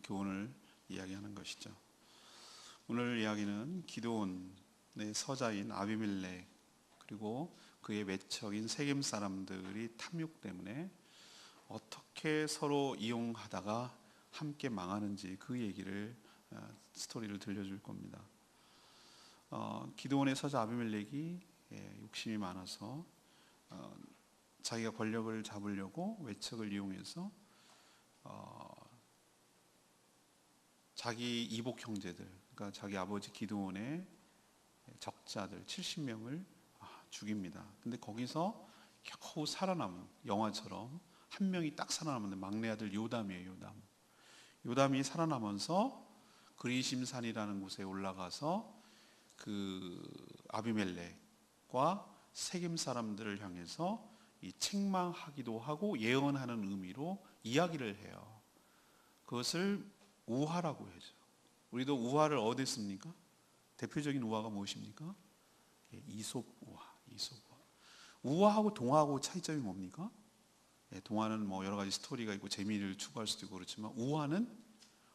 교훈을 이야기하는 것이죠. 오늘 이야기는 기드온의 서자인 아비멜렉 그리고 그의 외척인 세겜 사람들이 탐욕 때문에 어떻게 서로 이용하다가 함께 망하는지 그 얘기를 스토리를 들려줄 겁니다. 기드온의 서자 아비멜렉이 욕심이 많아서 자기가 권력을 잡으려고 외척을 이용해서 자기 이복 형제들, 그러니까 자기 아버지 기드온의 적자들 70명을 죽입니다. 근데 거기서 겨우 살아남은, 영화처럼 한 명이 딱 살아남는데 막내 아들 요담이에요. 요담이 살아나면서 그리심산이라는 곳에 올라가서 그 아비멜렉과 세겜 사람들을 향해서 이 책망하기도 하고 예언하는 의미로 이야기를 해요. 그것을 우화라고 해죠. 우리도 우화를 어디 씁니까? 대표적인 우화가 무엇입니까? 이솝 우화. 우화하고 동화하고 차이점이 뭡니까? 동화는 뭐 여러 가지 스토리가 있고 재미를 추구할 수도 있고 그렇지만 우화는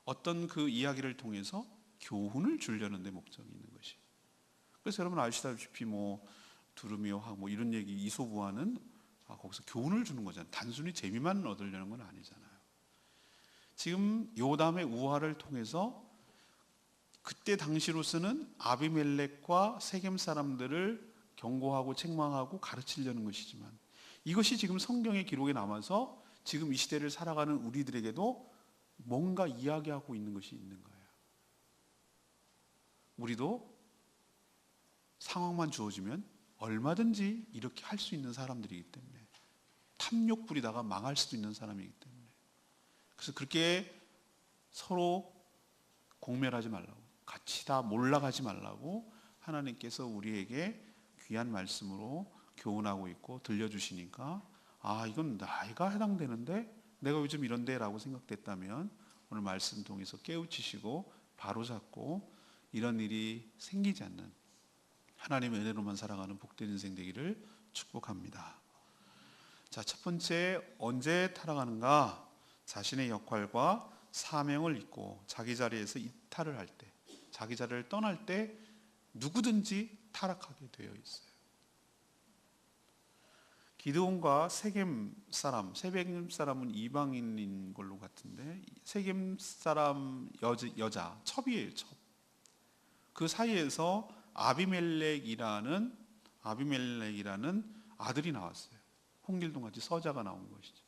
어떤 그 이야기를 통해서 교훈을 주려는 데 목적이 있는 것이. 그래서 여러분 아시다시피 뭐 두루미와 뭐 이런 얘기 이솝 우화는 거기서 교훈을 주는 거잖아요. 단순히 재미만 얻으려는 건 아니잖아요. 지금 요담의 우화를 통해서 그때 당시로서는 아비멜렉과 세겜 사람들을 경고하고 책망하고 가르치려는 것이지만 이것이 지금 성경의 기록에 남아서 지금 이 시대를 살아가는 우리들에게도 뭔가 이야기하고 있는 것이 있는 거예요. 우리도 상황만 주어지면 얼마든지 이렇게 할 수 있는 사람들이기 때문에 탐욕 부리다가 망할 수도 있는 사람이기 때문에 그래서 그렇게 서로 공멸하지 말라고 같이 다 몰락하지 말라고 하나님께서 우리에게 귀한 말씀으로 교훈하고 있고 들려주시니까 이건 나이가 해당되는데 내가 요즘 이런데 라고 생각됐다면 오늘 말씀 통해서 깨우치시고 바로잡고 이런 일이 생기지 않는 하나님의 은혜로만 살아가는 복된 인생 되기를 축복합니다. 자, 첫 번째, 언제 타락하는가? 자신의 역할과 사명을 잊고 자기 자리에서 이탈을 할 때, 자기 자리를 떠날 때 누구든지 타락하게 되어 있어요. 기드온과 세겜 사람은 이방인인 걸로 같은데 세겜 사람 여자 첩이에요. 첩. 그 사이에서 아비멜렉이라는 아들이 나왔어요. 홍길동 같이 서자가 나온 것이죠.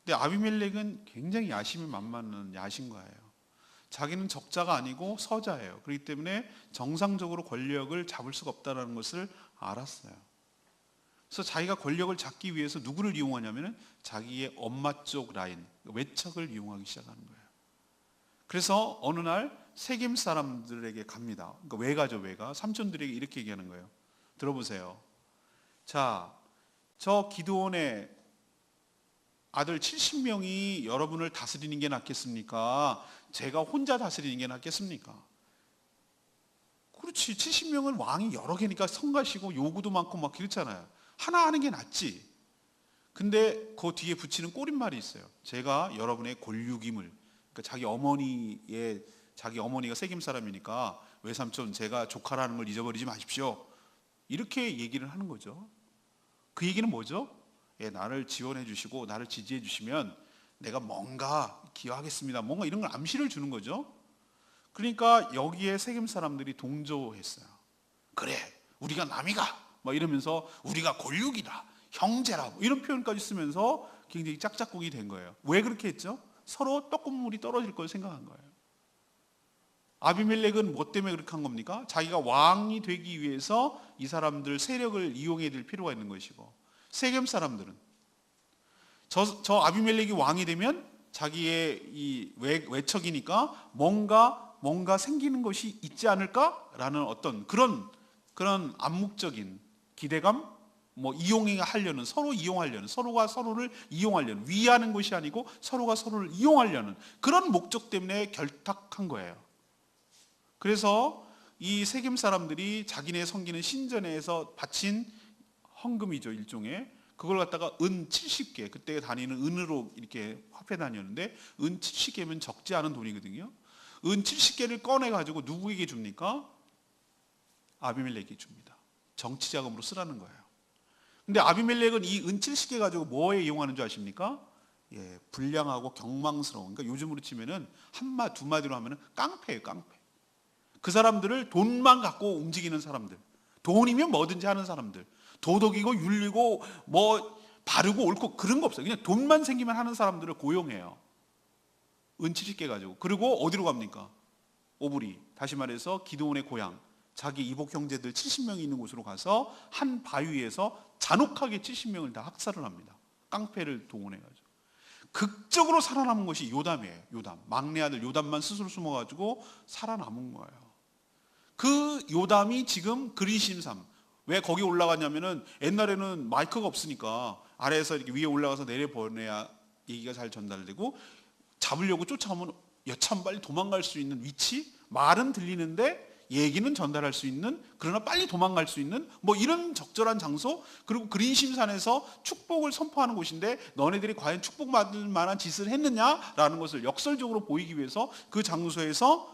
근데 아비멜렉은 굉장히 야심이 만만한 야심가예요. 자기는 적자가 아니고 서자예요. 그렇기 때문에 정상적으로 권력을 잡을 수가 없다는 것을 알았어요. 그래서 자기가 권력을 잡기 위해서 누구를 이용하냐면 자기의 엄마 쪽 라인, 외척을 이용하기 시작하는 거예요. 그래서 어느 날 세겜 사람들에게 갑니다. 그러니까 외가죠, 외가. 삼촌들에게 이렇게 얘기하는 거예요. 들어보세요. 자, 저 기드온의 아들 70명이 여러분을 다스리는 게 낫겠습니까? 제가 혼자 다스리는 게 낫겠습니까? 그렇지. 70명은 왕이 여러 개니까 성가시고 요구도 많고 막 그렇잖아요. 하나 하는 게 낫지. 근데 그 뒤에 붙이는 꼬릿말이 있어요. 제가 여러분의 골육임을, 그러니까 자기 어머니가 세겜 사람이니까 외삼촌 제가 조카라는 걸 잊어버리지 마십시오. 이렇게 얘기를 하는 거죠. 그 얘기는 뭐죠? 나를 지원해 주시고 나를 지지해 주시면 내가 뭔가 기여하겠습니다. 뭔가 이런 걸 암시를 주는 거죠. 그러니까 여기에 세겜 사람들이 동조했어요. 그래, 우리가 남이가 막 이러면서 우리가 골육이다, 형제라 이런 표현까지 쓰면서 굉장히 짝짝꿍이 된 거예요. 왜 그렇게 했죠? 서로 떡국물이 떨어질 걸 생각한 거예요. 아비멜렉은 뭐 때문에 그렇게 한 겁니까? 자기가 왕이 되기 위해서 이 사람들 세력을 이용해야 될 필요가 있는 것이고, 세겜 사람들은 저 아비멜렉이 왕이 되면 자기의 이 외척이니까 뭔가 생기는 것이 있지 않을까라는 어떤 그런 암묵적인 기대감, 이용하려는, 서로 이용하려는, 서로가 서로를 이용하려는, 위하는 것이 아니고 서로가 서로를 이용하려는 그런 목적 때문에 결탁한 거예요. 그래서 이 세겜 사람들이 자기네 섬기는 신전에서 바친 헌금이죠, 일종의. 그걸 갖다가 은 70개, 그때 다니는 은으로 이렇게 화폐 다녔는데 은 70개면 적지 않은 돈이거든요. 은 70개를 꺼내 가지고 누구에게 줍니까? 아비멜렉에게 줍니다. 정치 자금으로 쓰라는 거예요. 근데 아비멜렉은 이 은 70개 가지고 뭐에 이용하는 줄 아십니까? 예, 불량하고 경망스러운, 그러니까 요즘으로 치면은 한마 두 마디로 하면은 깡패예요, 깡패. 그 사람들을 돈만 갖고 움직이는 사람들, 돈이면 뭐든지 하는 사람들, 도덕이고 윤리고 뭐 바르고 옳고 그런 거 없어요. 그냥 돈만 생기면 하는 사람들을 고용해요. 은 70개 가지고. 그리고 어디로 갑니까? 오브리, 다시 말해서 기드온의 고향, 자기 이복 형제들 70명이 있는 곳으로 가서 한 바위에서 잔혹하게 70명을 다 학살을 합니다. 깡패를 동원해가지고. 극적으로 살아남은 것이 요담이에요. 요담, 막내 아들 요담만 스스로 숨어가지고 살아남은 거예요. 그 요담이 지금 그리심삼, 왜 거기 올라갔냐면은 옛날에는 마이크가 없으니까 아래에서 이렇게 위에 올라가서 내려보내야 얘기가 잘 전달되고, 잡으려고 쫓아오면 여참 빨리 도망갈 수 있는 위치, 말은 들리는데 얘기는 전달할 수 있는, 그러나 빨리 도망갈 수 있는 뭐 이런 적절한 장소, 그리고 그린심산에서 축복을 선포하는 곳인데 너네들이 과연 축복받을 만한 짓을 했느냐라는 것을 역설적으로 보이기 위해서 그 장소에서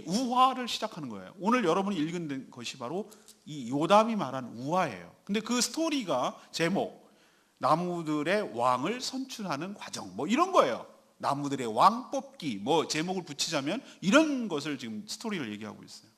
우화를 시작하는 거예요. 오늘 여러분이 읽은 것이 바로 이 요담이 말한 우화예요. 근데 그 스토리가 제목, 나무들의 왕을 선출하는 과정, 뭐 이런 거예요. 나무들의 왕 뽑기, 뭐 제목을 붙이자면 이런 것을 지금 스토리를 얘기하고 있어요.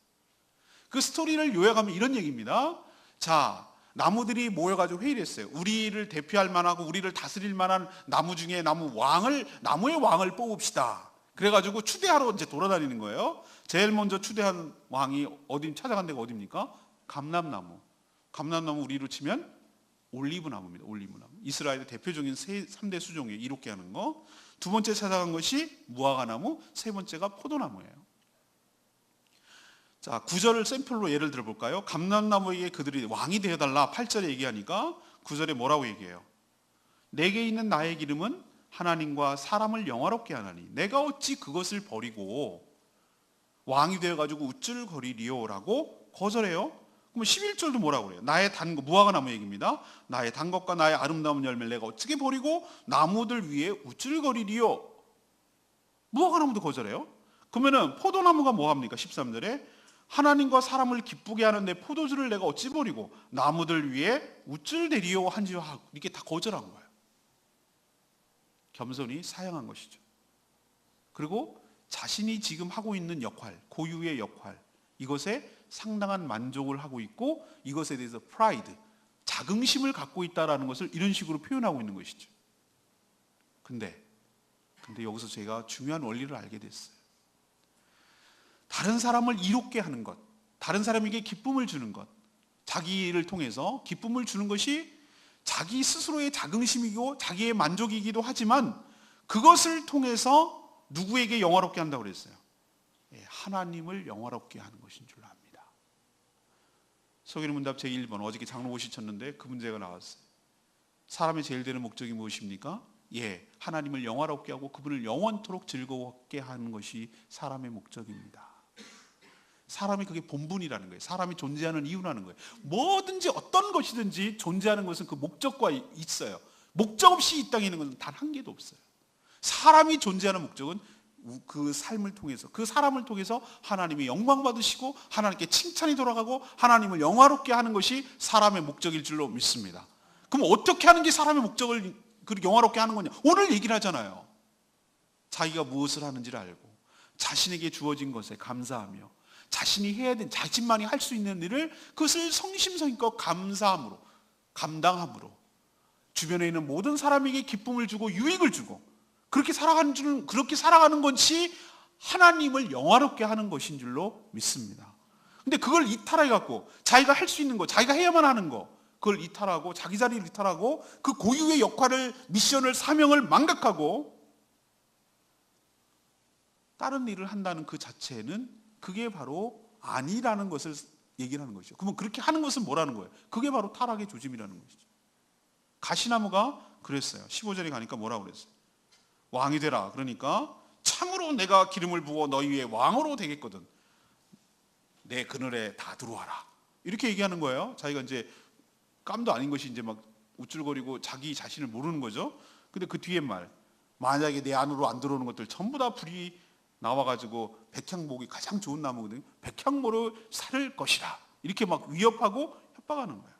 그 스토리를 요약하면 이런 얘기입니다. 자, 나무들이 모여가지고 회의를 했어요. 우리를 대표할 만하고 우리를 다스릴 만한 나무 중에 나무의 왕을 뽑읍시다. 그래가지고 추대하러 이제 돌아다니는 거예요. 제일 먼저 추대한 왕이 찾아간 데가 어디입니까? 감람나무. 감람나무 우리로 치면 올리브나무입니다. 올리브나무. 이스라엘의 대표적인 3대 수종이에요. 이롭게 하는 거. 두 번째 찾아간 것이 무화과나무, 세 번째가 포도나무예요. 자, 9절을 샘플로 예를 들어볼까요? 감람나무에게 그들이 왕이 되어달라 8절에 얘기하니까 9절에 뭐라고 얘기해요? 내게 있는 나의 기름은 하나님과 사람을 영화롭게 하나니 내가 어찌 그것을 버리고 왕이 되어가지고 우쭐거리리오라고 거절해요. 그럼 11절도 뭐라고 그래요? 나의 단 것, 무화과나무 얘기입니다. 나의 단 것과 나의 아름다운 열매를 내가 어떻게 버리고 나무들 위에 우쭐거리리요? 무화과나무도 거절해요. 그러면은 포도나무가 뭐 합니까? 13절에 하나님과 사람을 기쁘게 하는데 포도주를 내가 어찌 버리고 나무들 위에 우쭐대리요 한지와 이렇게 다 거절한 거예요. 겸손히 사양한 것이죠. 그리고 자신이 지금 하고 있는 역할, 고유의 역할, 이것에 상당한 만족을 하고 있고 이것에 대해서 프라이드, 자긍심을 갖고 있다는 것을 이런 식으로 표현하고 있는 것이죠. 근데 여기서 제가 중요한 원리를 알게 됐어요. 다른 사람을 이롭게 하는 것, 다른 사람에게 기쁨을 주는 것, 자기를 통해서 기쁨을 주는 것이 자기 스스로의 자긍심이고 자기의 만족이기도 하지만 그것을 통해서 누구에게 영화롭게 한다고 그랬어요? 하나님을 영화롭게 하는 것인 줄 압니다. 서기는 문답 제1번, 어저께 장로 오시쳤는데 그 문제가 나왔어요. 사람의 제일 되는 목적이 무엇입니까? 하나님을 영화롭게 하고 그분을 영원토록 즐거웠게 하는 것이 사람의 목적입니다. 사람이 그게 본분이라는 거예요. 사람이 존재하는 이유라는 거예요. 뭐든지 어떤 것이든지 존재하는 것은 그 목적과 있어요. 목적 없이 이 땅에 있는 것은 단 한 개도 없어요. 사람이 존재하는 목적은 그 삶을 통해서, 그 사람을 통해서 하나님이 영광 받으시고 하나님께 칭찬이 돌아가고 하나님을 영화롭게 하는 것이 사람의 목적일 줄로 믿습니다. 그럼 어떻게 하는 게 사람의 목적을 그렇게 영화롭게 하는 거냐? 오늘 얘기를 하잖아요. 자기가 무엇을 하는지를 알고 자신에게 주어진 것에 감사하며 자신이 해야 되는, 자신만이 할 수 있는 일을 그것을 성심성의껏 감사함으로, 감당함으로 주변에 있는 모든 사람에게 기쁨을 주고 유익을 주고 그렇게 살아가는 것이 하나님을 영화롭게 하는 것인 줄로 믿습니다. 근데 그걸 이탈해갖고 자기가 할 수 있는 거, 자기가 해야만 하는 거, 그걸 이탈하고 자기 자리를 이탈하고 그 고유의 역할을, 미션을, 사명을 망각하고 다른 일을 한다는 그 자체는 그게 바로 아니라는 것을 얘기를 하는 것이죠. 그러면 그렇게 하는 것은 뭐라는 거예요? 그게 바로 타락의 조짐이라는 것이죠. 가시나무가 그랬어요. 15절에 가니까 뭐라고 그랬어요? 왕이 되라. 그러니까 참으로 내가 기름을 부어 너희 위에 왕으로 되겠거든. 내 그늘에 다 들어와라. 이렇게 얘기하는 거예요. 자기가 이제 깜도 아닌 것이 이제 막 우쭐거리고 자기 자신을 모르는 거죠. 근데 그 뒤에 말, 만약에 내 안으로 안 들어오는 것들 전부 다 불이 나와가지고 백향목이 가장 좋은 나무거든요. 백향목을 살을 것이라 이렇게 막 위협하고 협박하는 거예요.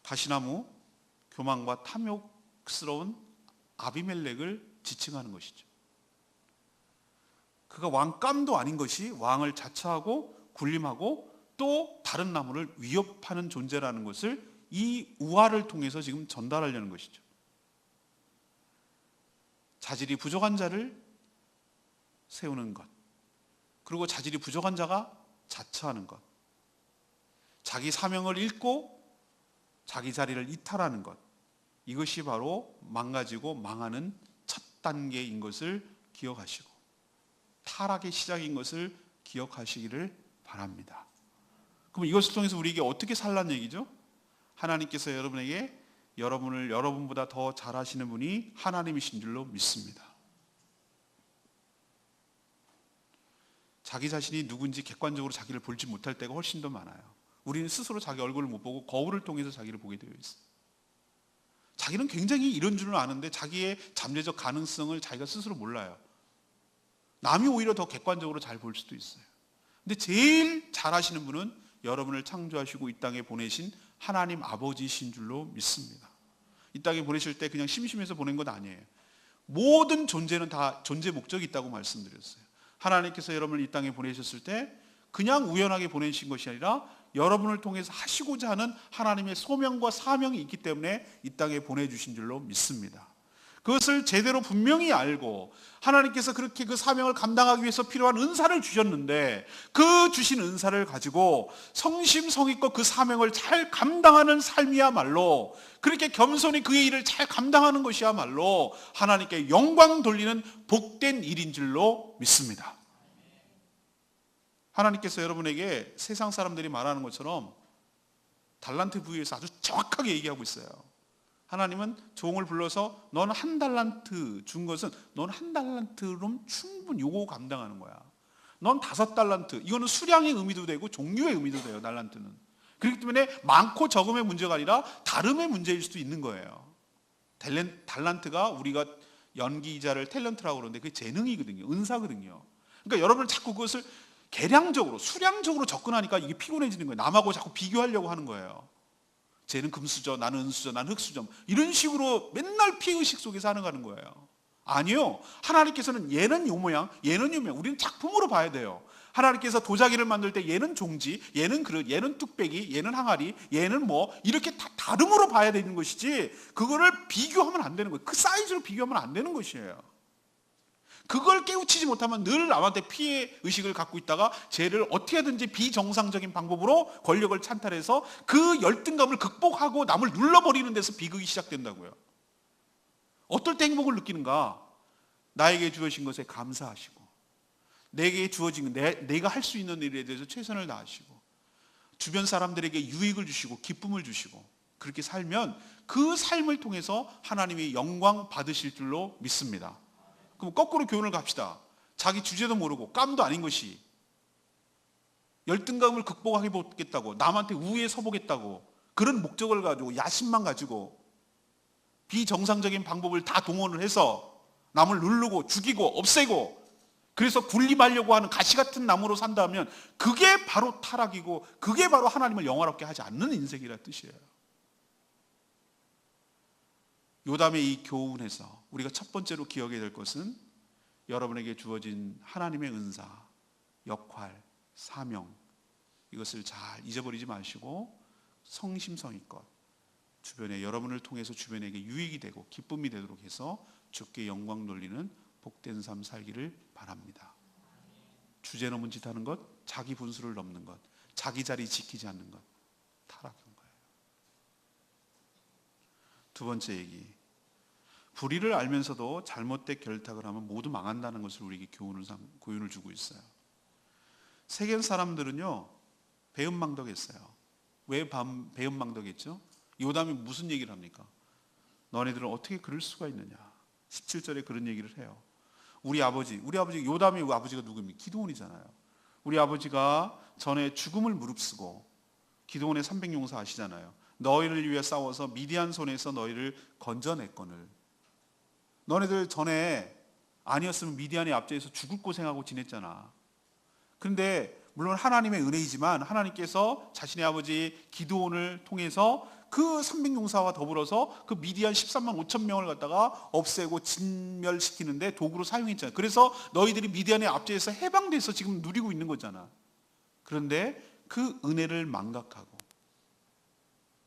가시나무, 교만과 탐욕스러운 아비멜렉을 지칭하는 것이죠. 그가 왕감도 아닌 것이 왕을 자처하고 군림하고 또 다른 나무를 위협하는 존재라는 것을 이 우화를 통해서 지금 전달하려는 것이죠. 자질이 부족한 자를 세우는 것, 그리고 자질이 부족한 자가 자처하는 것, 자기 사명을 잃고 자기 자리를 이탈하는 것, 이것이 바로 망가지고 망하는 첫 단계인 것을 기억하시고 타락의 시작인 것을 기억하시기를 바랍니다. 그럼 이것을 통해서 우리에게 어떻게 살라는 얘기죠? 하나님께서 여러분에게 여러분을 여러분보다 더 잘하시는 분이 하나님이신 줄로 믿습니다. 자기 자신이 누군지 객관적으로 자기를 보지 못할 때가 훨씬 더 많아요. 우리는 스스로 자기 얼굴을 못 보고 거울을 통해서 자기를 보게 되어 있어요. 자기는 굉장히 이런 줄은 아는데 자기의 잠재적 가능성을 자기가 스스로 몰라요. 남이 오히려 더 객관적으로 잘 볼 수도 있어요. 근데 제일 잘하시는 분은 여러분을 창조하시고 이 땅에 보내신 하나님 아버지이신 줄로 믿습니다. 이 땅에 보내실 때 그냥 심심해서 보낸 건 아니에요. 모든 존재는 다 존재 목적이 있다고 말씀드렸어요. 하나님께서 여러분을 이 땅에 보내셨을 때 그냥 우연하게 보내신 것이 아니라 여러분을 통해서 하시고자 하는 하나님의 소명과 사명이 있기 때문에 이 땅에 보내주신 줄로 믿습니다. 그것을 제대로 분명히 알고 하나님께서 그렇게 그 사명을 감당하기 위해서 필요한 은사를 주셨는데 그 주신 은사를 가지고 성심성의껏 그 사명을 잘 감당하는 삶이야말로, 그렇게 겸손히 그의 일을 잘 감당하는 것이야말로 하나님께 영광 돌리는 복된 일인 줄로 믿습니다. 하나님께서 여러분에게 세상 사람들이 말하는 것처럼 달란트 부위에서 아주 정확하게 얘기하고 있어요. 하나님은 종을 불러서 넌 한 달란트 준 것은 넌 한 달란트로 충분히 요거 감당하는 거야. 넌 5달란트, 이거는 수량의 의미도 되고 종류의 의미도 돼요. 달란트는. 그렇기 때문에 많고 적음의 문제가 아니라 다름의 문제일 수도 있는 거예요. 달란트가 우리가 연기자를 탤런트라고 그러는데 그게 재능이거든요. 은사거든요. 그러니까 여러분은 자꾸 그것을 계량적으로 수량적으로 접근하니까 이게 피곤해지는 거예요. 남하고 자꾸 비교하려고 하는 거예요. 쟤는 금수저, 나는 은수저, 나는 흑수저, 이런 식으로 맨날 피의식 속에 살아가는 거예요. 아니요, 하나님께서는 얘는 요 모양, 얘는 요 모양, 우리는 작품으로 봐야 돼요. 하나님께서 도자기를 만들 때 얘는 종지, 얘는 그릇, 얘는 뚝배기, 얘는 항아리, 얘는 뭐 이렇게 다 다름으로 봐야 되는 것이지 그거를 비교하면 안 되는 거예요. 그 사이즈로 비교하면 안 되는 것이에요. 그걸 깨우치지 못하면 늘 남한테 피해 의식을 갖고 있다가 쟤를 어떻게 하든지 비정상적인 방법으로 권력을 찬탈해서 그 열등감을 극복하고 남을 눌러버리는 데서 비극이 시작된다고요. 어떨 때 행복을 느끼는가? 나에게 주어진 것에 감사하시고 내게 주어진 내가 할 수 있는 일에 대해서 최선을 다하시고 주변 사람들에게 유익을 주시고 기쁨을 주시고 그렇게 살면 그 삶을 통해서 하나님이 영광 받으실 줄로 믿습니다. 그럼 거꾸로 교훈을 갑시다. 자기 주제도 모르고 깜도 아닌 것이 열등감을 극복하게 보겠다고 남한테 우위에 서보겠다고 그런 목적을 가지고 야심만 가지고 비정상적인 방법을 다 동원을 해서 남을 누르고 죽이고 없애고 그래서 군림하려고 하는 가시 같은 나무로 산다면 그게 바로 타락이고 그게 바로 하나님을 영화롭게 하지 않는 인생이라는 뜻이에요. 요담의 이 교훈에서 우리가 첫 번째로 기억해야 될 것은 여러분에게 주어진 하나님의 은사, 역할, 사명, 이것을 잘 잊어버리지 마시고 성심성의껏 주변에 여러분을 통해서 주변에게 유익이 되고 기쁨이 되도록 해서 주께 영광 돌리는 복된 삶 살기를 바랍니다. 주제 넘은 짓 하는 것, 자기 분수를 넘는 것, 자기 자리 지키지 않는 것, 타락한 거예요. 두 번째 얘기, 불의를 알면서도 잘못된 결탁을 하면 모두 망한다는 것을 우리에게 교훈을 주고 있어요. 세계 사람들은요 배은망덕했어요. 왜 배은망덕했죠? 요담이 무슨 얘기를 합니까? 너네들은 어떻게 그럴 수가 있느냐. 17절에 그런 얘기를 해요. 우리 아버지 요담의 아버지가 누굽니까? 기드온이잖아요. 우리 아버지가 전에 죽음을 무릅쓰고 기드온의 300용사 아시잖아요. 너희를 위해 싸워서 미디안 손에서 너희를 건져냈거늘. 너네들 전에 아니었으면 미디안의 압제에서 죽을 고생하고 지냈잖아. 그런데 물론 하나님의 은혜이지만 하나님께서 자신의 아버지 기드온을 통해서 그 300용사와 더불어서 그 미디안 13만 5천 명을 갖다가 없애고 진멸시키는데 도구로 사용했잖아요. 그래서 너희들이 미디안의 압제에서 해방돼서 지금 누리고 있는 거잖아. 그런데 그 은혜를 망각하고,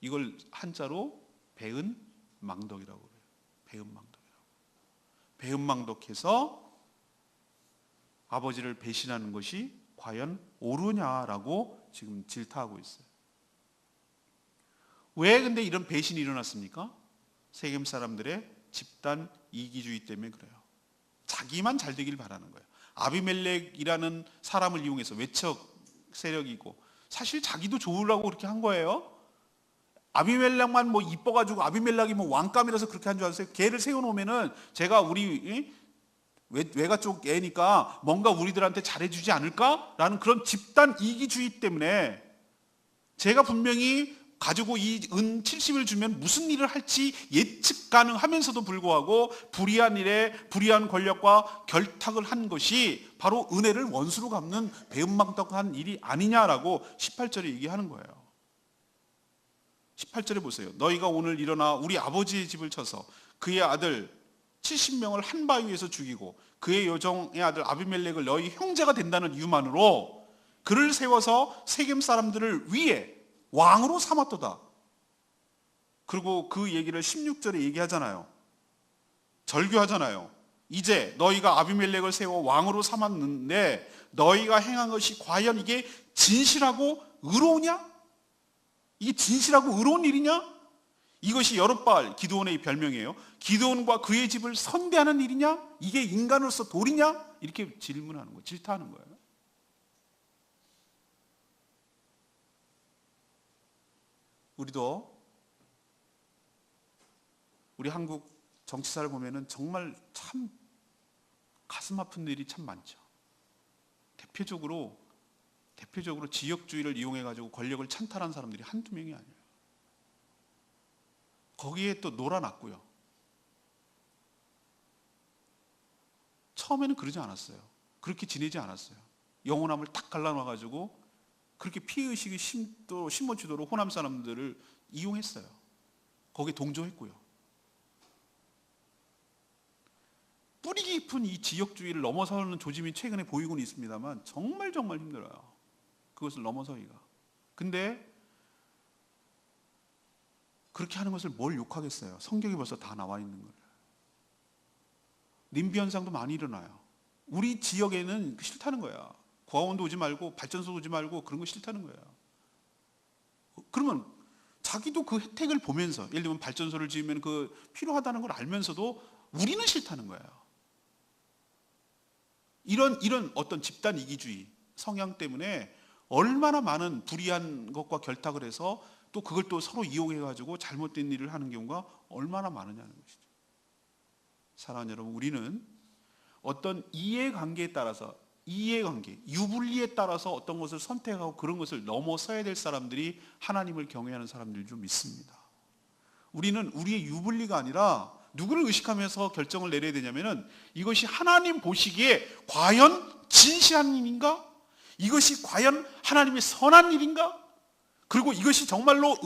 이걸 한자로 배은망덕이라고 그래요. 배은망덕이라고. 배은망덕해서 아버지를 배신하는 것이 과연 옳으냐라고 지금 질타하고 있어요. 왜 근데 이런 배신이 일어났습니까? 세겜 사람들의 집단 이기주의 때문에 그래요. 자기만 잘 되길 바라는 거예요. 아비멜렉이라는 사람을 이용해서 외척 세력이고, 사실 자기도 좋으려고 그렇게 한 거예요. 아비멜렉만 뭐 이뻐가지고 아비멜렉이 뭐 왕감이라서 그렇게 한 줄 알았어요. 걔를 세워놓으면은 제가 우리 외가 쪽 애니까 뭔가 우리들한테 잘해주지 않을까라는 그런 집단 이기주의 때문에, 제가 분명히 가지고 이 은 70을 주면 무슨 일을 할지 예측 가능하면서도 불구하고 불의한 일에 불의한 권력과 결탁을 한 것이 바로 은혜를 원수로 갚는 배은망덕한 일이 아니냐라고 18절에 얘기하는 거예요. 18절에 보세요. 너희가 오늘 일어나 우리 아버지의 집을 쳐서 그의 아들 70명을 한 바위에서 죽이고 그의 여종의 아들 아비멜렉을 너희 형제가 된다는 이유만으로 그를 세워서 세겜 사람들을 위해 왕으로 삼았도다. 그리고 그 얘기를 16절에 얘기하잖아요. 절규하잖아요. 이제 너희가 아비멜렉을 세워 왕으로 삼았는데 너희가 행한 것이 과연 이게 진실하고 의로우냐? 이게 진실하고 의로운 일이냐? 이것이 여룻바알 기드온의 별명이에요. 기드온과 그의 집을 선대하는 일이냐? 이게 인간으로서 도리냐? 이렇게 질문하는 거예요. 질타하는 거예요. 우리도 우리 한국 정치사를 보면은 정말 참 가슴 아픈 일이 참 많죠. 대표적으로 지역주의를 이용해 가지고 권력을 찬탈한 사람들이 한두 명이 아니에요. 거기에 또 놀아났고요. 처음에는 그러지 않았어요. 그렇게 지내지 않았어요. 영혼함을 딱 갈라놔 가지고 그렇게 피해의식이 심어지도록 호남 사람들을 이용했어요. 거기에 동조했고요. 뿌리 깊은 이 지역주의를 넘어서는 조짐이 최근에 보이고는 있습니다만 정말 힘들어요. 그것을 넘어서기가. 근데 그렇게 하는 것을 뭘 욕하겠어요. 성경에 벌써 다 나와 있는 거예요. 님비 현상도 많이 일어나요. 우리 지역에는 싫다는 거야. 고아원도 오지 말고 발전소도 오지 말고 그런 거 싫다는 거예요. 그러면 자기도 그 혜택을 보면서, 예를 들면 발전소를 지으면 그 필요하다는 걸 알면서도 우리는 싫다는 거예요. 이런 어떤 집단 이기주의 성향 때문에 얼마나 많은 불의한 것과 결탁을 해서 또 그걸 또 서로 이용해 가지고 잘못된 일을 하는 경우가 얼마나 많으냐는 것이죠. 사랑하는 여러분, 우리는 어떤 이해관계에 따라서, 유불리에 따라서 어떤 것을 선택하고 그런 것을 넘어서야 될 사람들이 하나님을 경외하는 사람들 줄 믿습니다. 우리는 우리의 유불리가 아니라 누구를 의식하면서 결정을 내려야 되냐면은 이것이 하나님 보시기에 과연 진실한 일인가? 이것이 과연 하나님의 선한 일인가? 그리고 이것이 정말로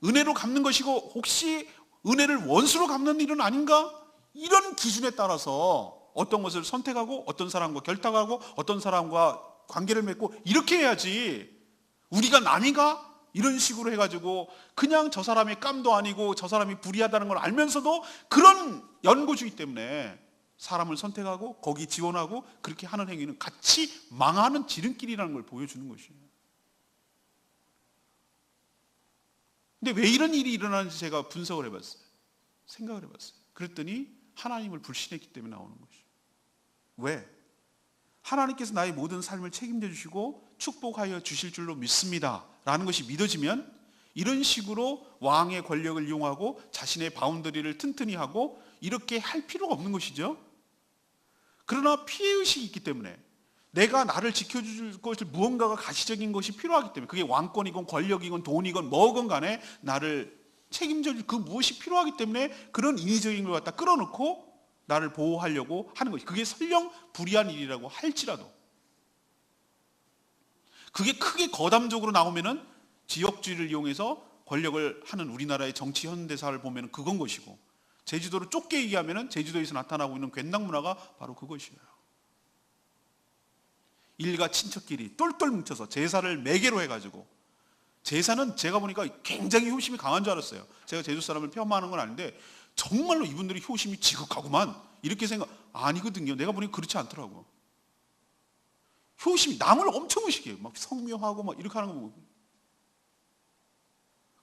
은혜로 갚는 것이고 혹시 은혜를 원수로 갚는 일은 아닌가? 이런 기준에 따라서 어떤 것을 선택하고 어떤 사람과 결탁하고 어떤 사람과 관계를 맺고 이렇게 해야지, 우리가 남인가? 이런 식으로 해가지고 그냥 저 사람의 깜도 아니고 저 사람이 불의하다는 걸 알면서도 그런 연고주의 때문에 사람을 선택하고 거기 지원하고 그렇게 하는 행위는 같이 망하는 지름길이라는 걸 보여주는 것이에요. 근데 왜 이런 일이 일어나는지 제가 분석을 해봤어요. 생각을 해봤어요. 그랬더니 하나님을 불신했기 때문에 나오는 것이에요. 왜? 하나님께서 나의 모든 삶을 책임져 주시고 축복하여 주실 줄로 믿습니다 라는 것이 믿어지면 이런 식으로 왕의 권력을 이용하고 자신의 바운더리를 튼튼히 하고 이렇게 할 필요가 없는 것이죠. 그러나 피해의식이 있기 때문에 내가 나를 지켜줄 것을 무언가가 가시적인 것이 필요하기 때문에, 그게 왕권이건 권력이건 돈이건 뭐건 간에 나를 책임져줄 그 무엇이 필요하기 때문에 그런 인위적인 걸 갖다 끌어놓고 나를 보호하려고 하는 것이, 그게 설령 불의한 일이라고 할지라도, 그게 크게 거담적으로 나오면은 지역주의를 이용해서 권력을 하는 우리나라의 정치 현대사를 보면은 그건 것이고, 제주도를 좁게 얘기하면은 제주도에서 나타나고 있는 괜당 문화가 바로 그것이에요. 일가 친척끼리 똘똘 뭉쳐서 제사를 매개로 해가지고, 제사는 제가 보니까 굉장히 효심이 강한 줄 알았어요. 제가 제주 사람을 폄하하는 건 아닌데 정말로 이분들이 효심이 지극하구만 이렇게 생각, 아니거든요. 내가 보니까 그렇지 않더라고. 효심이 남을 엄청 의식해요. 막 성묘하고 막 이렇게 하는 거 보고.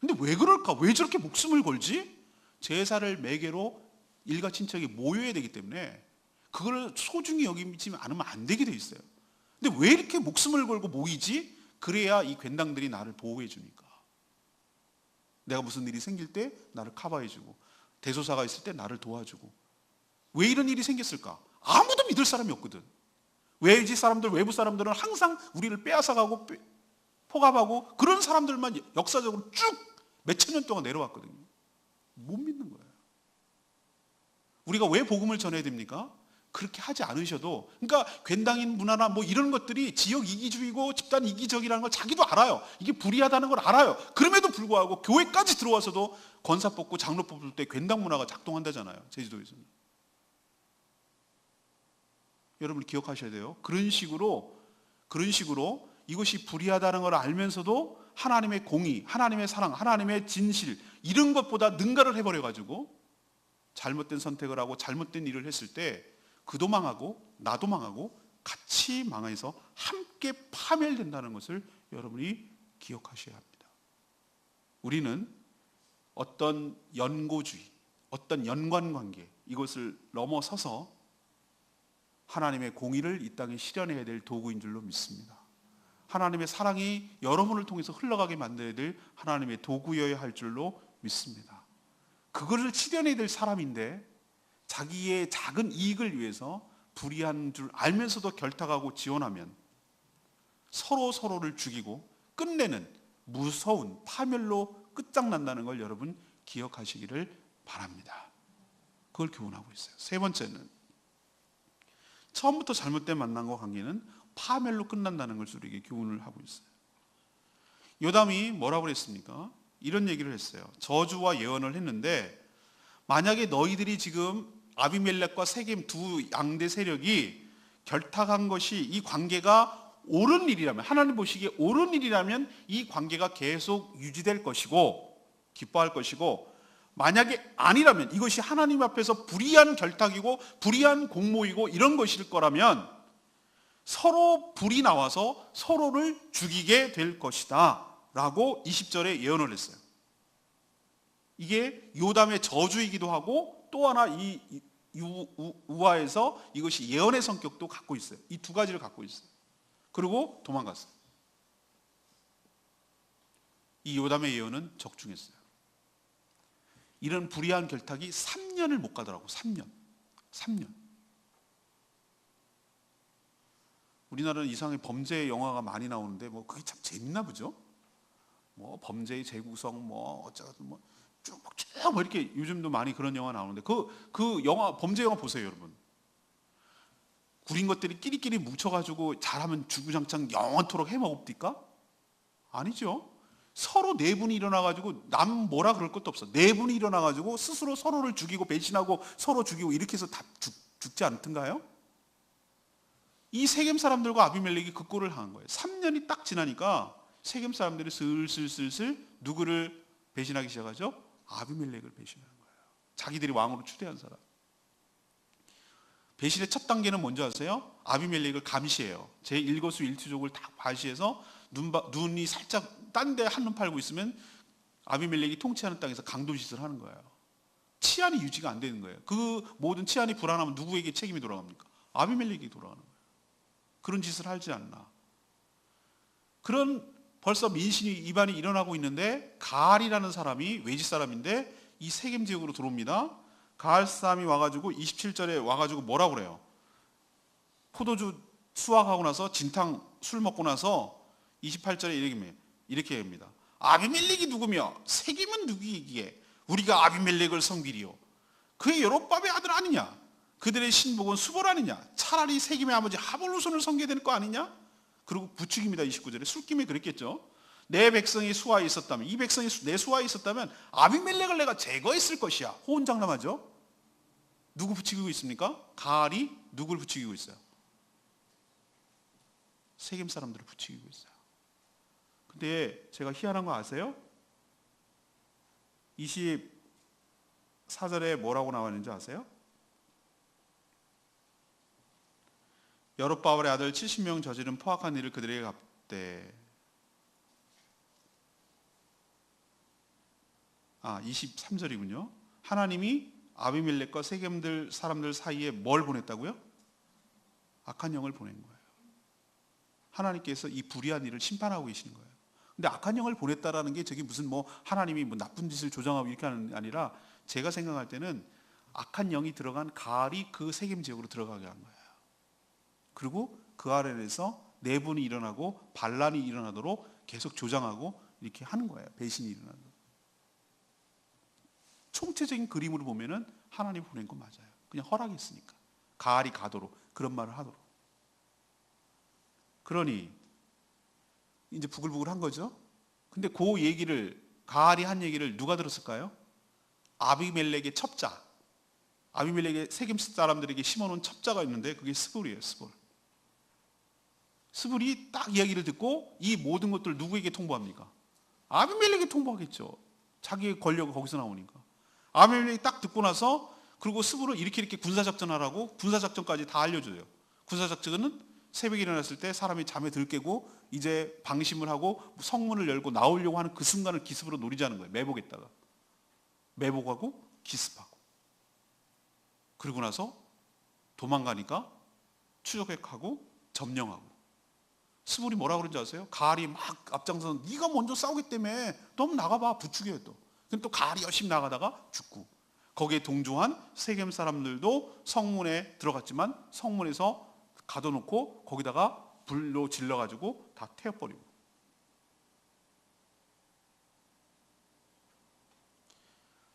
근데 왜 그럴까? 왜 저렇게 목숨을 걸지? 제사를 매개로 일가 친척이 모여야 되기 때문에 그걸 소중히 여기지 않으면 안 되게 돼 있어요. 근데 왜 이렇게 목숨을 걸고 모이지? 그래야 이 괜당들이 나를 보호해 주니까. 내가 무슨 일이 생길 때 나를 커버해 주고, 대소사가 있을 때 나를 도와주고. 왜 이런 일이 생겼을까? 아무도 믿을 사람이 없거든. 외지 사람들, 외부 사람들은 항상 우리를 빼앗아가고 포갑하고 그런 사람들만 역사적으로 쭉 몇천 년 동안 내려왔거든요. 못 믿는 거예요. 우리가 왜 복음을 전해야 됩니까? 그렇게 하지 않으셔도, 그러니까 괜당인 문화나 뭐 이런 것들이 지역 이기주의고 집단 이기적이라는 걸 자기도 알아요. 이게 불의하다는 걸 알아요. 그럼에도 불구하고 교회까지 들어와서도 권사 뽑고 장로 뽑을 때 괜당 문화가 작동한다잖아요. 제주도에서는. 여러분 기억하셔야 돼요. 그런 식으로 이것이 불의하다는 걸 알면서도 하나님의 공의, 하나님의 사랑, 하나님의 진실 이런 것보다 능가를 해버려가지고 잘못된 선택을 하고 잘못된 일을 했을 때 그도 망하고 나도 망하고 같이 망해서 함께 파멸된다는 것을 여러분이 기억하셔야 합니다. 우리는 어떤 연고주의, 어떤 연관관계 이것을 넘어서서 하나님의 공의를 이 땅에 실현해야 될 도구인 줄로 믿습니다. 하나님의 사랑이 여러분을 통해서 흘러가게 만들어야 될 하나님의 도구여야 할 줄로 믿습니다. 그것을 실현해야 될 사람인데 자기의 작은 이익을 위해서 불의한 줄 알면서도 결탁하고 지원하면 서로를 죽이고 끝내는 무서운 파멸로 끝장난다는 걸 여러분 기억하시기를 바랍니다. 그걸 교훈하고 있어요. 세 번째는 처음부터 잘못된 만남과 관계는 파멸로 끝난다는 것을 우리에게 교훈을 하고 있어요. 요담이 뭐라고 그랬습니까? 이런 얘기를 했어요. 저주와 예언을 했는데 만약에 너희들이 지금 아비멜렉과 세겜 두 양대 세력이 결탁한 것이 이 관계가 옳은 일이라면, 하나님 보시기에 옳은 일이라면 이 관계가 계속 유지될 것이고 기뻐할 것이고, 만약에 아니라면 이것이 하나님 앞에서 불의한 결탁이고 불의한 공모이고 이런 것일 거라면 서로 불이 나와서 서로를 죽이게 될 것이다 라고 20절에 예언을 했어요. 이게 요담의 저주이기도 하고 또 하나 이 우화에서 이것이 예언의 성격도 갖고 있어요. 이 두 가지를 갖고 있어요. 그리고 도망갔어요. 이 요담의 예언은 적중했어요. 이런 불의한 결탁이 3년을 못 가더라고. 3년. 우리나라는 이상하게 범죄 영화가 많이 나오는데 뭐 그게 참 재밌나 보죠. 뭐 범죄의 재구성 뭐 어쩌고 뭐 쭉 이렇게 요즘도 많이 그런 영화 나오는데 그 영화, 범죄 영화 보세요, 여러분. 구린 것들이 끼리끼리 뭉쳐가지고 잘하면 주구장창 영원토록 해먹읍니까? 아니죠. 서로 내분이 일어나가지고 남 뭐라 그럴 것도 없어. 내분이 일어나가지고 스스로 서로를 죽이고 배신하고 서로 죽이고 이렇게 해서 다 죽지 않던가요? 이 세겜 사람들과 아비멜렉이 그 꼴을 당한 거예요. 3년이 딱 지나니까 세겜 사람들이 슬슬 누구를 배신하기 시작하죠? 아비멜렉을 배신하는 거예요. 자기들이 왕으로 추대한 사람. 배신의 첫 단계는 뭔지 아세요? 아비멜렉을 감시해요. 제 일거수일투족을 다 과시해서 눈이 살짝 딴 데 한눈 팔고 있으면 아비멜렉이 통치하는 땅에서 강도짓을 하는 거예요. 치안이 유지가 안 되는 거예요. 그 모든 치안이 불안하면 누구에게 책임이 돌아갑니까? 아비멜렉이 돌아가는 거예요. 그런 짓을 하지 않나. 그런 벌써 민심이 이반이 일어나고 있는데 가알이라는 사람이 외지 사람인데 이 세겜 지역으로 들어옵니다. 가알 사람이 와가지고 27절에 와가지고 뭐라고 그래요? 포도주 수확하고 나서 진탕 술 먹고 나서 28절에 이렇게 합니다. 아비멜렉이 누구며 세겜은 누구이기에 우리가 아비멜렉을 섬기리요. 그의 여롯밥의 아들 아니냐? 그들의 신복은 수볼 아니냐? 차라리 세겜의 아버지 하볼루손을 섬겨야 될 거 아니냐? 그리고 부축입니다. 29절에 술김에 그랬겠죠. 내 백성이 수하에 있었다면, 이 백성이 내 수하에 있었다면 아비멜렉을 내가 제거했을 것이야. 호언장담하죠. 누구 부추기고 있습니까? 가알이 누굴 부추기고 있어요? 세겜 사람들을 부추기고 있어요. 근데 제가 희한한 거 아세요? 24절에 뭐라고 나왔는지 아세요? 여롯바알의 아들 70명 저지른 포악한 일을 그들에게 갚되. 23절이군요. 하나님이 아비멜렉과 세겜들 사람들 사이에 뭘 보냈다고요? 악한 영을 보낸 거예요. 하나님께서 이 불의한 일을 심판하고 계시는 거예요. 근데 악한 영을 보냈다라는 게 저게 무슨 하나님이 나쁜 짓을 조장하고 이렇게 하는 게 아니라, 제가 생각할 때는 악한 영이 들어간 가알이 그 세겜 지역으로 들어가게 한 거예요. 그리고 그 아래에서 내분이 일어나고 반란이 일어나도록 계속 조장하고 이렇게 하는 거예요. 배신이 일어나도록. 총체적인 그림으로 보면은 하나님이 보낸 거 맞아요. 그냥 허락했으니까. 가알이 가도록, 그런 말을 하도록. 그러니 이제 부글부글한 거죠. 근데 그 얘기를, 가알이 한 얘기를 누가 들었을까요? 아비멜렉의 첩자, 아비멜렉의 세겜 사람들에게 심어놓은 첩자가 있는데 그게 스불이에요. 스불이 딱 이야기를 듣고 이 모든 것들을 누구에게 통보합니까? 아비멜렉에게 통보하겠죠. 자기의 권력이 거기서 나오니까. 아비멜렉이 딱 듣고 나서, 그리고 스불은 이렇게 군사작전하라고 군사작전까지 다 알려줘요. 군사작전은 새벽에 일어났을 때 사람이 잠에 들깨고 이제 방심을 하고 성문을 열고 나오려고 하는 그 순간을 기습으로 노리자는 거예요. 매복했다가. 매복하고 기습하고. 그리고 나서 도망가니까 추적하고 점령하고. 스불이 뭐라고 그런지 아세요? 가알이 막 앞장서서 네가 먼저 싸우겠다며, 너 나가봐. 부추겨요 또. 그럼 또 가알이 열심히 나가다가 죽고. 거기에 동조한 세겜 사람들도 성문에 들어갔지만 성문에서 가둬놓고 거기다가 불로 질러가지고 다 태워버리고.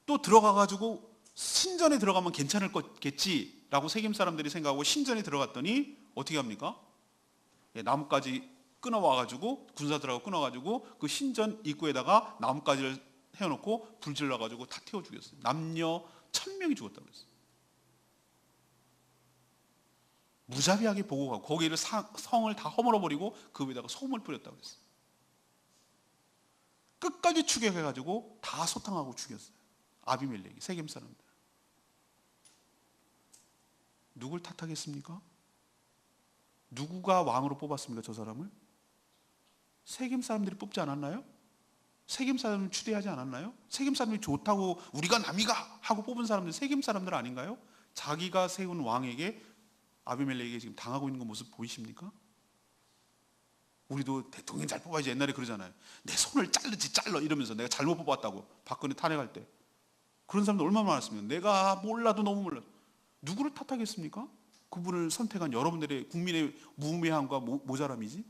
또 들어가가지고 신전에 들어가면 괜찮을 거겠지라고 세겜 사람들이 생각하고 신전에 들어갔더니 어떻게 합니까? 나뭇가지 끊어와가지고, 군사들하고 끊어가지고 그 신전 입구에다가 나뭇가지를 해놓고 불 질러가지고 다 태워 죽였어요. 남녀 1000명이 죽었다고 했어요. 무자비하게 보고 가고 거기를 성을 다 허물어버리고 그 위에다가 소금을 뿌렸다고 했어요. 끝까지 추격해가지고 다 소탕하고 죽였어요. 아비멜렉이, 세겜 사람들. 누굴 탓하겠습니까? 누구가 왕으로 뽑았습니까? 저 사람을? 세겜 사람들이 뽑지 않았나요? 세겜 사람을 추대하지 않았나요? 세겜 사람들이 좋다고 우리가 남이가 하고 뽑은 사람들 세겜 사람들 아닌가요? 자기가 세운 왕에게, 아비멜렉에게 지금 당하고 있는 그 모습 보이십니까? 우리도 대통령 잘 뽑아야지 옛날에 그러잖아요. 내 손을 잘라 이러면서 내가 잘못 뽑았다고 박근혜 탄핵할 때. 그런 사람들 얼마나 많았습니까? 내가 몰라도 너무 몰라. 누구를 탓하겠습니까? 그분을 선택한 여러분들의 국민의 무의미함과 모자람이지.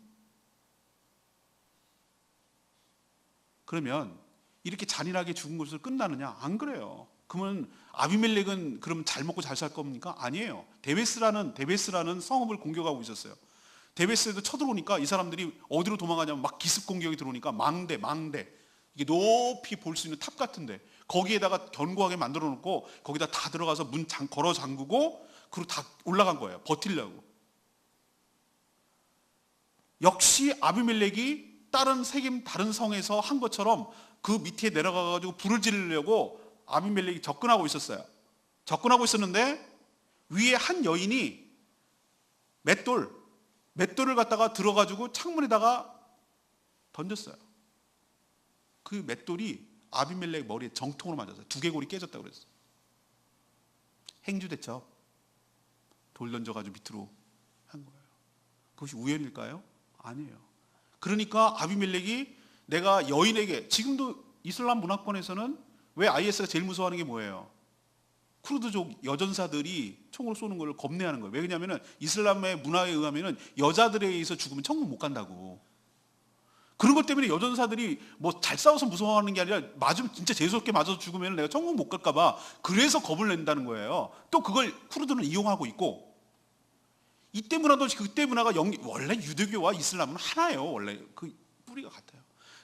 그러면 이렇게 잔인하게 죽은 것으로 끝나느냐? 안 그래요. 그러면 아비멜렉은 그럼 잘 먹고 잘 살 겁니까? 아니에요. 데베스라는 성읍을 공격하고 있었어요. 데베스에도 쳐들어오니까 이 사람들이 어디로 도망가냐면 막 기습 공격이 들어오니까 망대 이게 높이 볼 수 있는 탑 같은데 거기에다가 견고하게 만들어 놓고 거기다 다 들어가서 문 걸어 잠그고 그리고 다 올라간 거예요. 버틸려고. 역시 아비멜렉이 다른 성에서 한 것처럼 그 밑에 내려가가지고 불을 지르려고 아비멜렉이 접근하고 있었어요. 접근하고 있었는데 위에 한 여인이 맷돌을 갖다가 들어가지고 창문에다가 던졌어요. 그 맷돌이 아비멜렉 머리에 정통으로 맞았어요. 두개골이 깨졌다고 그랬어요. 행주대첩. 돌 던져가지고 밑으로 한 거예요. 그것이 우연일까요? 아니에요. 그러니까 아비멜렉이 내가 여인에게, 지금도 이슬람 문화권에서는 왜 IS가 제일 무서워하는 게 뭐예요? 쿠르드족 여전사들이 총으로 쏘는 걸 겁내하는 거예요. 왜냐하면 이슬람의 문화에 의하면 여자들에 의해서 죽으면 천국 못 간다고. 그런 것 때문에 여전사들이 뭐 잘 싸워서 무서워하는 게 아니라 맞으면 진짜 재수없게 맞아서 죽으면 내가 천국 못 갈까 봐 그래서 겁을 낸다는 거예요. 또 그걸 쿠르드는 이용하고 있고, 이때 문화도 그때 문화가 원래 유대교와 이슬람은 하나예요. 원래 그 뿌리가 같아요.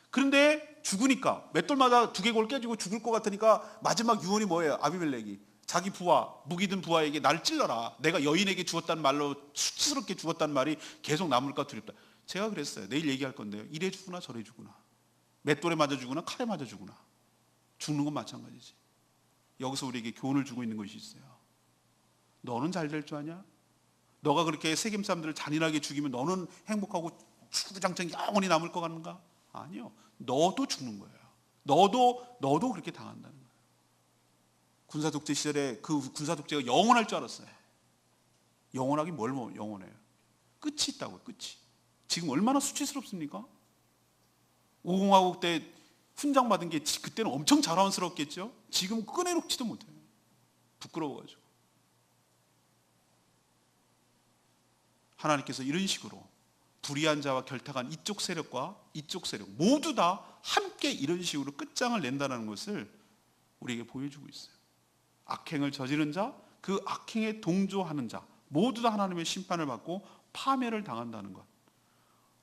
그런데 죽으니까 맷돌마다 두개골 깨지고 죽을 것 같으니까 마지막 유언이 뭐예요? 아비멜렉이 자기 부하, 무기 든 부하에게 나를 찔러라. 내가 여인에게 죽었다는 말로 수치스럽게 죽었다는 말이 계속 남을까 두렵다. 제가 그랬어요. 내일 얘기할 건데요. 이래 죽구나 저래 죽구나. 맷돌에 맞아 죽으나 칼에 맞아 죽으나 죽는 건 마찬가지지. 여기서 우리에게 교훈을 주고 있는 것이 있어요. 너는 잘 될 줄 아냐? 너가 그렇게 세겜 사람들을 잔인하게 죽이면 너는 행복하고 주구장창 영원히 남을 것 같는가? 아니요. 너도 죽는 거예요. 너도 그렇게 당한다는 거예요. 군사 독재 시절에 그 군사 독재가 영원할 줄 알았어요. 영원하긴 뭘 영원해요. 끝이 있다고요. 끝이. 지금 얼마나 수치스럽습니까? 5공화국 때 훈장 받은 게 그때는 엄청 자랑스럽겠죠. 지금 꺼내놓지도 못해요. 부끄러워가지고. 하나님께서 이런 식으로 불의한 자와 결탁한 이쪽 세력과 이쪽 세력 모두 다 함께 이런 식으로 끝장을 낸다는 것을 우리에게 보여주고 있어요. 악행을 저지른 자, 그 악행에 동조하는 자 모두 다 하나님의 심판을 받고 파멸을 당한다는 것.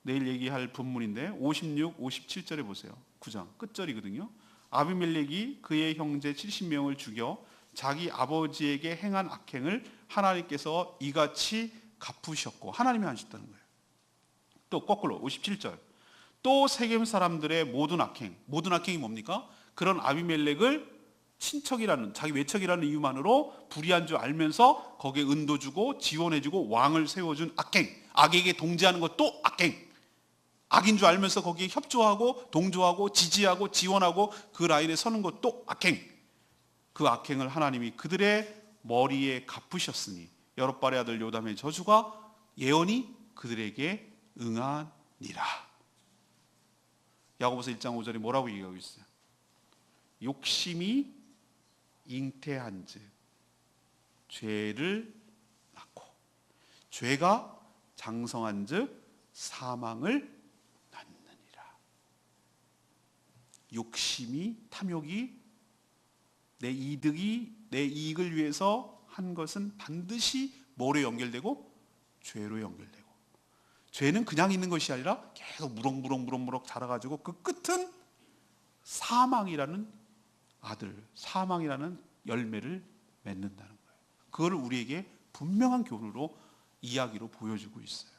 내일 얘기할 본문인데 56, 57절에 보세요. 9장 끝절이거든요. 아비멜렉이 그의 형제 70명을 죽여 자기 아버지에게 행한 악행을 하나님께서 이같이 갚으셨고, 하나님이 하셨다는 거예요. 또 거꾸로 57절. 또 세겜 사람들의 모든 악행이 뭡니까? 그런 아비멜렉을 친척이라는, 자기 외척이라는 이유만으로 불의한 줄 알면서 거기에 은도 주고 지원해주고 왕을 세워준 악행, 악에게 동지하는 것도 악행, 악인 줄 알면서 거기에 협조하고 동조하고 지지하고 지원하고 그 라인에 서는 것도 악행. 그 악행을 하나님이 그들의 머리에 갚으셨으니 여롯발의 아들 요담의 저주가 예언이 그들에게 응하니라. 야고보서 1장 5절에 뭐라고 얘기하고 있어요? 욕심이 잉태한즉 죄를 낳고 죄가 장성한즉 사망을 낳느니라. 욕심이, 탐욕이 내 이익을 위해서 한 것은 반드시 뭐로 연결되고? 죄로 연결되고, 죄는 그냥 있는 것이 아니라 계속 무럭무럭 자라가지고 그 끝은 사망이라는 사망이라는 열매를 맺는다는 거예요. 그걸 우리에게 분명한 교훈으로 이야기로 보여주고 있어요.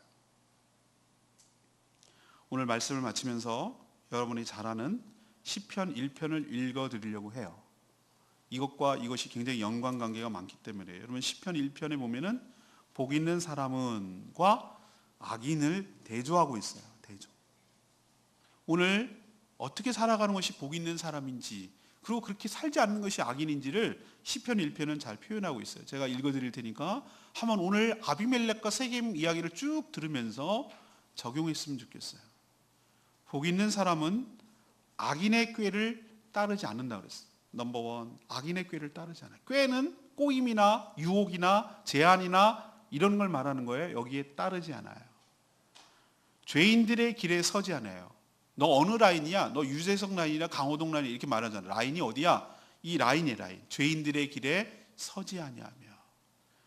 오늘 말씀을 마치면서 여러분이 잘 아는 시편 1편을 읽어드리려고 해요. 이것과 이것이 굉장히 연관관계가 많기 때문에 여러분 시편 1편에 보면은 복 있는 사람은과 악인을 대조하고 있어요. 대조. 오늘 어떻게 살아가는 것이 복 있는 사람인지, 그리고 그렇게 살지 않는 것이 악인인지를 시편 1편은 잘 표현하고 있어요. 제가 읽어드릴 테니까 한번 오늘 아비멜렉과 세겜 이야기를 쭉 들으면서 적용했으면 좋겠어요. 복 있는 사람은 악인의 꾀를 따르지 않는다고 그랬어요. 넘버 원, 악인의 꾀를 따르지 않아요. 꾀는 꼬임이나 유혹이나 제한이나 이런 걸 말하는 거예요. 여기에 따르지 않아요. 죄인들의 길에 서지 않아요. 너 어느 라인이야? 너 유재석 라인이나 강호동 라인 이렇게 말하잖아. 라인이 어디야? 이 라인이야, 라인. 죄인들의 길에 서지 아니하며.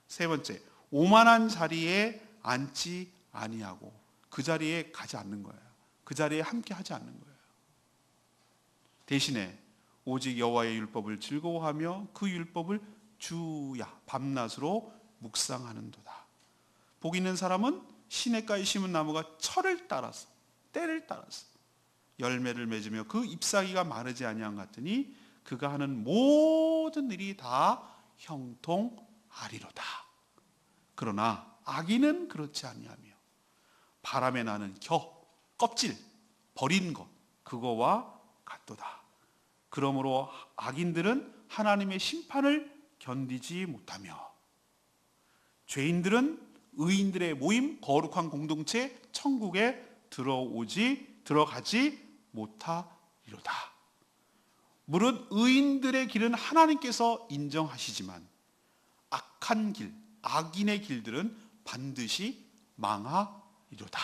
세 번째, 오만한 자리에 앉지 아니하고 그 자리에 가지 않는 거예요. 그 자리에 함께 하지 않는 거예요. 대신에 오직 여호와의 율법을 즐거워하며 그 율법을 주야 밤낮으로 묵상하는도다. 복 있는 사람은 시냇가에 심은 나무가 철을 따라서, 때를 따라서 열매를 맺으며 그 잎사귀가 마르지 아니한 같으니 그가 하는 모든 일이 다 형통하리로다. 그러나 악인은 그렇지 아니하며 바람에 나는 껍질 버린 것 그거와 같도다. 그러므로 악인들은 하나님의 심판을 견디지 못하며 죄인들은 의인들의 모임, 거룩한 공동체, 천국에 들어가지 못하리로다. 물론 의인들의 길은 하나님께서 인정하시지만 악한 길, 악인의 길들은 반드시 망하리로다.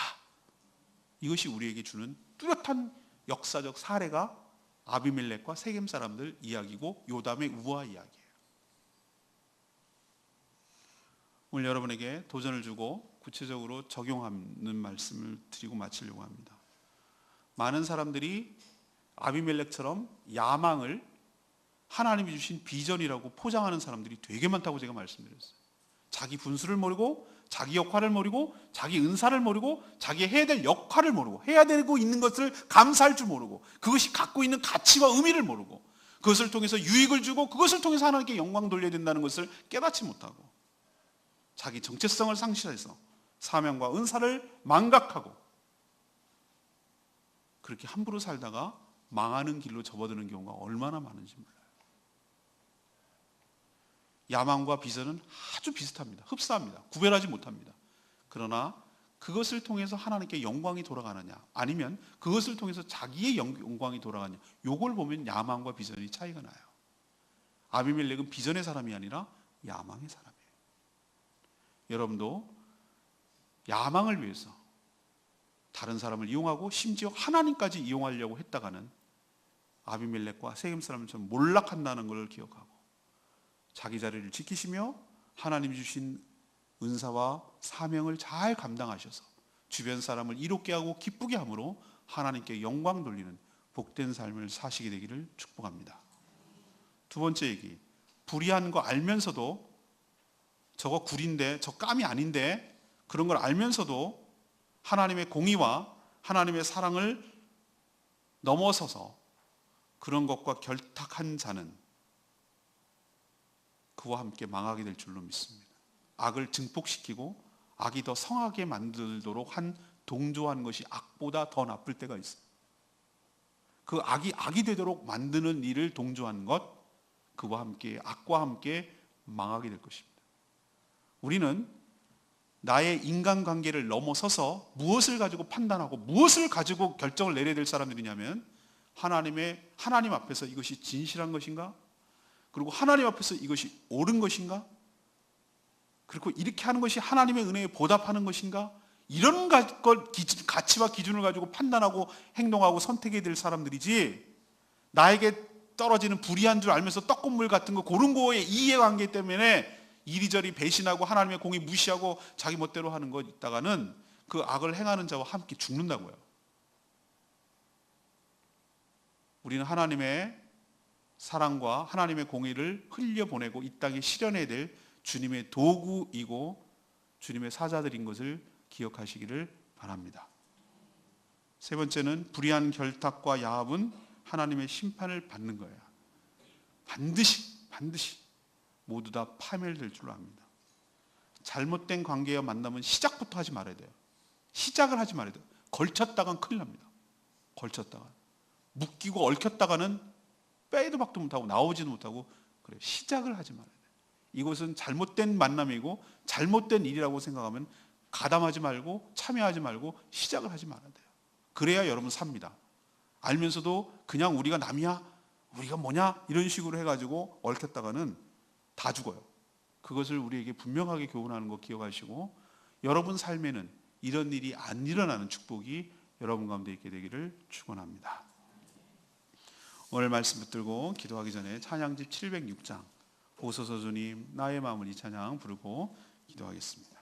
이것이 우리에게 주는 뚜렷한 역사적 사례가 아비멜렉과 세겜 사람들 이야기고 요담의 우화 이야기예요. 오늘 여러분에게 도전을 주고 구체적으로 적용하는 말씀을 드리고 마치려고 합니다. 많은 사람들이 아비멜렉처럼 야망을 하나님이 주신 비전이라고 포장하는 사람들이 되게 많다고 제가 말씀드렸어요. 자기 분수를 모르고, 자기 역할을 모르고, 자기 은사를 모르고, 자기 해야 될 역할을 모르고, 해야 되고 있는 것을 감사할 줄 모르고, 그것이 갖고 있는 가치와 의미를 모르고, 그것을 통해서 유익을 주고, 그것을 통해서 하나님께 영광 돌려야 된다는 것을 깨닫지 못하고, 자기 정체성을 상실해서 사명과 은사를 망각하고, 그렇게 함부로 살다가 망하는 길로 접어드는 경우가 얼마나 많은지 몰라요. 야망과 비전은 아주 비슷합니다. 흡사합니다. 구별하지 못합니다. 그러나 그것을 통해서 하나님께 영광이 돌아가느냐, 아니면 그것을 통해서 자기의 영광이 돌아가느냐, 요걸 보면 야망과 비전이 차이가 나요. 아비멜렉은 비전의 사람이 아니라 야망의 사람이에요. 여러분도 야망을 위해서 다른 사람을 이용하고 심지어 하나님까지 이용하려고 했다가는 아비멜렉과 세겜 사람처럼 몰락한다는 것을 기억하고 자기 자리를 지키시며 하나님이 주신 은사와 사명을 잘 감당하셔서 주변 사람을 이롭게 하고 기쁘게 함으로 하나님께 영광 돌리는 복된 삶을 사시게 되기를 축복합니다. 두 번째 얘기, 불의한 거 알면서도 저거 굴인데, 저 깜이 아닌데, 그런 걸 알면서도 하나님의 공의와 하나님의 사랑을 넘어서서 그런 것과 결탁한 자는 그와 함께 망하게 될 줄로 믿습니다. 악을 증폭시키고 악이 더 성하게 만들도록 동조한 것이 악보다 더 나쁠 때가 있어요. 그 악이 되도록 만드는 일을 동조한 것, 그와 함께, 악과 함께 망하게 될 것입니다. 우리는 나의 인간관계를 넘어서서 무엇을 가지고 판단하고 무엇을 가지고 결정을 내려야 될 사람들이냐면 하나님 앞에서 이것이 진실한 것인가? 그리고 하나님 앞에서 이것이 옳은 것인가? 그리고 이렇게 하는 것이 하나님의 은혜에 보답하는 것인가? 이런 가치와 기준을 가지고 판단하고 행동하고 선택해야 될 사람들이지, 나에게 떨어지는 불의한 줄 알면서 떡국물 같은 거, 그런 거에 이해관계 때문에 이리저리 배신하고 하나님의 공의 무시하고 자기 멋대로 하는 것 있다가는 그 악을 행하는 자와 함께 죽는다고요. 우리는 하나님의 사랑과 하나님의 공의를 흘려보내고 이 땅에 실현해야 될 주님의 도구이고 주님의 사자들인 것을 기억하시기를 바랍니다. 세 번째는 불의한 결탁과 야합은 하나님의 심판을 받는 거예요. 반드시 모두 다 파멸될 줄로 압니다. 잘못된 관계와 만남은 시작부터 하지 말아야 돼요. 시작을 하지 말아야 돼요. 걸쳤다간 큰일 납니다. 걸쳤다가 묶이고 얽혔다가는 빼도 박도 못하고 나오지도 못하고 그래요. 시작을 하지 말아야 돼요. 이것은 잘못된 만남이고 잘못된 일이라고 생각하면 가담하지 말고 참여하지 말고 시작을 하지 말아야 돼요. 그래야 여러분 삽니다. 알면서도 그냥 우리가 남이야, 우리가 뭐냐 이런 식으로 해가지고 얽혔다가는 다 죽어요. 그것을 우리에게 분명하게 교훈하는 거 기억하시고 여러분 삶에는 이런 일이 안 일어나는 축복이 여러분 가운데 있게 되기를 축원합니다. 오늘 말씀 붙들고 기도하기 전에 찬양집 706장 오소서 주님 나의 마음을 이 찬양 부르고 기도하겠습니다.